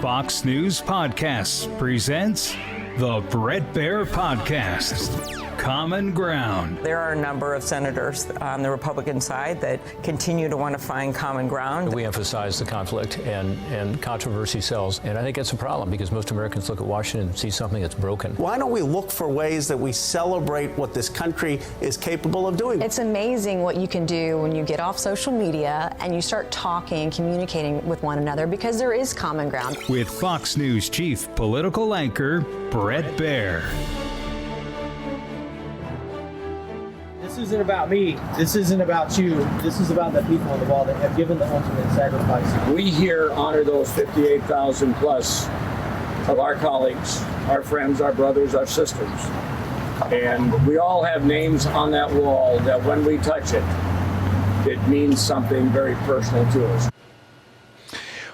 Fox News Podcasts presents the Bret Baier Podcast, Common Ground. There are a number of senators on the Republican side that continue to want to find common ground. We emphasize the conflict and controversy sells, and I think that's a problem because most Americans look at Washington and see something that's broken. Why don't we look for ways that we celebrate what this country is capable of doing? It's amazing what you can do when you get off social media and you start talking and communicating with one another because there is common ground. With Fox News chief political anchor Bret Baier. This isn't about me. This isn't about you. This is about the people on the wall that have given the ultimate sacrifice. We here honor those 58,000 plus of our colleagues, our friends, our brothers, our sisters. And we all have names on that wall that when we touch it, it means something very personal to us.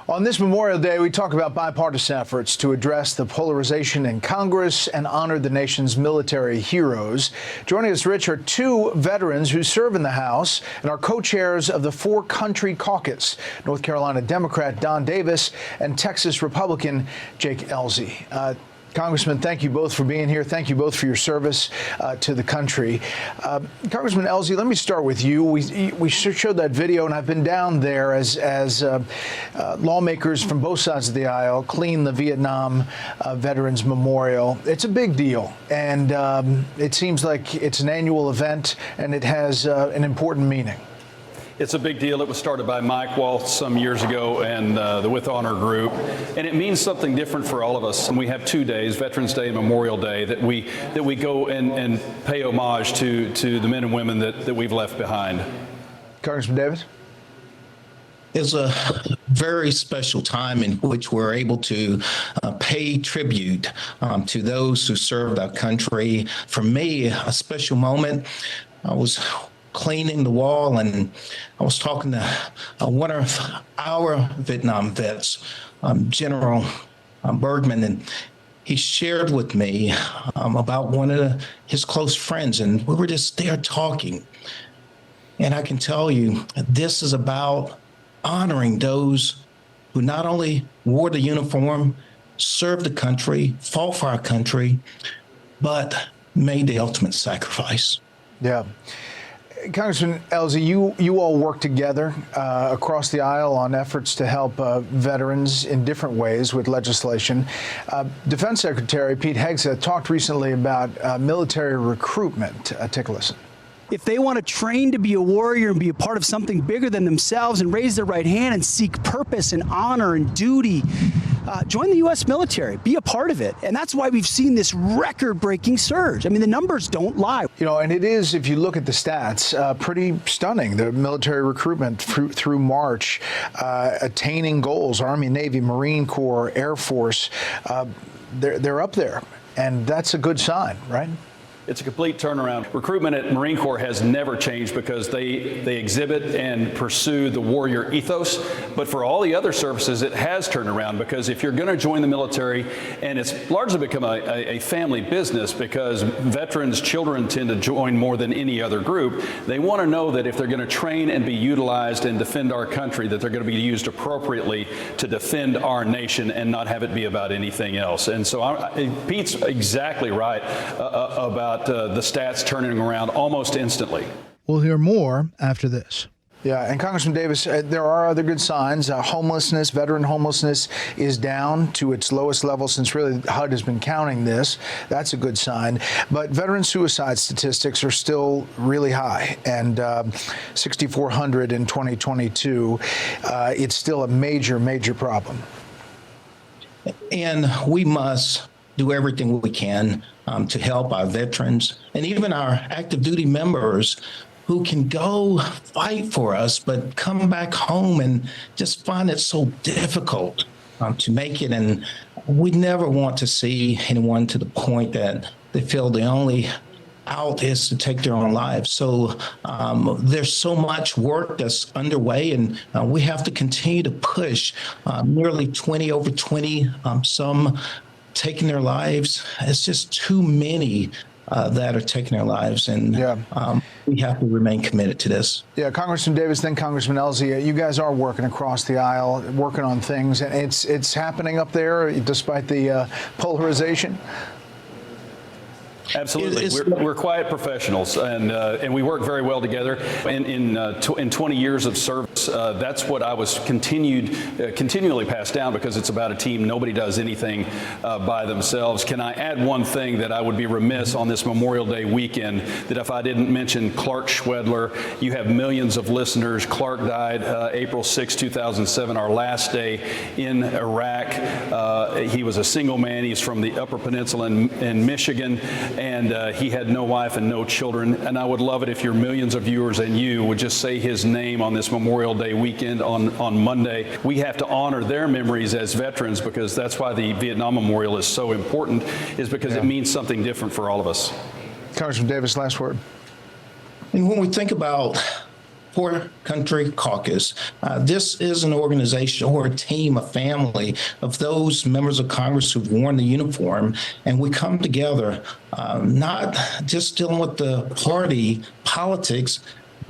On this Memorial Day, we talk about bipartisan efforts to address the polarization in Congress and honor the nation's military heroes. Joining us, Rich, are two veterans who serve in the House and are co-chairs of the Four Country Caucus, North Carolina Democrat Don Davis and Texas Republican Jake Ellzey. Congressman, thank you both for being here. Thank you both for your service to the country. Congressman Ellzey, let me start with you. We showed that video, and I've been down there as lawmakers from both sides of the aisle clean the Vietnam Veterans Memorial. It's a big deal, and it seems like it's an annual event, and it has an important meaning. It's a big deal. It was started by Mike Waltz some years ago and the With Honor group. And it means something different for all of us. And we have 2 days, Veterans Day and Memorial Day, that we go and pay homage to the men and women that we've left behind. Congressman Davis? It's a very special time in which we're able to pay tribute to those who served our country. For me, a special moment. I was cleaning the wall, and I was talking to one of our Vietnam vets, General Bergman, and he shared with me about one of his close friends, and we were just there talking. And I can tell you, this is about honoring those who not only wore the uniform, served the country, fought for our country, but made the ultimate sacrifice. Yeah. Congressman Ellzey, you all work together across the aisle on efforts to help veterans in different ways with legislation. Defense Secretary Pete Hegseth talked recently about military recruitment. Take a listen. If they want to train to be a warrior and be a part of something bigger than themselves and raise their right hand and seek purpose and honor and duty, join the U.S. military, be a part of it. And that's why we've seen this record-breaking surge. I mean, the numbers don't lie. You know, and it is, if you look at the stats, pretty stunning. The military recruitment through March, attaining goals, Army, Navy, Marine Corps, Air Force, they're up there. And that's a good sign, right? It's a complete turnaround. Recruitment at Marine Corps has never changed because they exhibit and pursue the warrior ethos. But for all the other services, it has turned around because if you're going to join the military, and it's largely become a family business because veterans' children tend to join more than any other group, they want to know that if they're going to train and be utilized and defend our country, that they're going to be used appropriately to defend our nation and not have it be about anything else. And so Pete's exactly right about the stats turning around almost instantly. We'll hear more after this. Yeah, and Congressman Davis, there are other good signs. Homelessness, veteran homelessness is down to its lowest level since really HUD has been counting this. That's a good sign. But veteran suicide statistics are still really high, and 6,400 in 2022. It's still a major, major problem. And we must do everything we can to help our veterans and even our active duty members who can go fight for us, but come back home and just find it so difficult to make it. And we never want to see anyone to the point that they feel the only out is to take their own lives. So there's so much work that's underway, and we have to continue to push. Nearly 20 over 20, some taking their lives. It's just too many that are taking their lives. And we have to remain committed to this. Yeah, Congressman Davis, then Congressman Ellzey, you guys are working across the aisle, working on things, and it's happening up there despite the polarization. Absolutely. We're quiet professionals, and we work very well together. In 20 years of service, that's what I was continually passed down, because it's about a team. Nobody does anything by themselves. Can I add one thing that I would be remiss on this Memorial Day weekend, that if I didn't mention Clark Schwedler? You have millions of listeners. Clark died April 6, 2007, our last day in Iraq. He was a single man. He's from the Upper Peninsula in Michigan. And he had no wife and no children. And I would love it if your millions of viewers and you would just say his name on this Memorial Day weekend on Monday. We have to honor their memories as veterans, because that's why the Vietnam Memorial is so important, is because it means something different for all of us. Congressman Davis, last word. And when we think about Four Country Caucus, this is an organization or a team, a family of those members of Congress who've worn the uniform, and we come together, not just dealing with the party politics,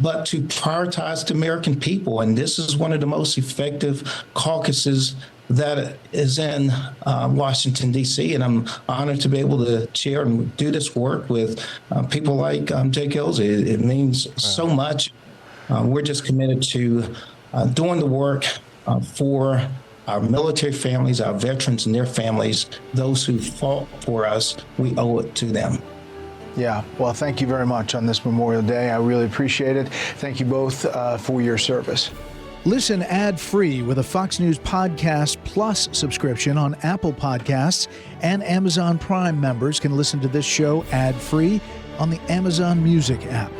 but to prioritize the American people. And this is one of the most effective caucuses that is in Washington, D.C., and I'm honored to be able to chair and do this work with people like Jake Ellzey. It means so much. We're just committed to doing the work for our military families, our veterans and their families, those who fought for us. We owe it to them. Yeah, well, thank you very much on this Memorial Day. I really appreciate it. Thank you both for your service. Listen ad-free with a Fox News Podcast Plus subscription on Apple Podcasts, and Amazon Prime members can listen to this show ad-free on the Amazon Music app.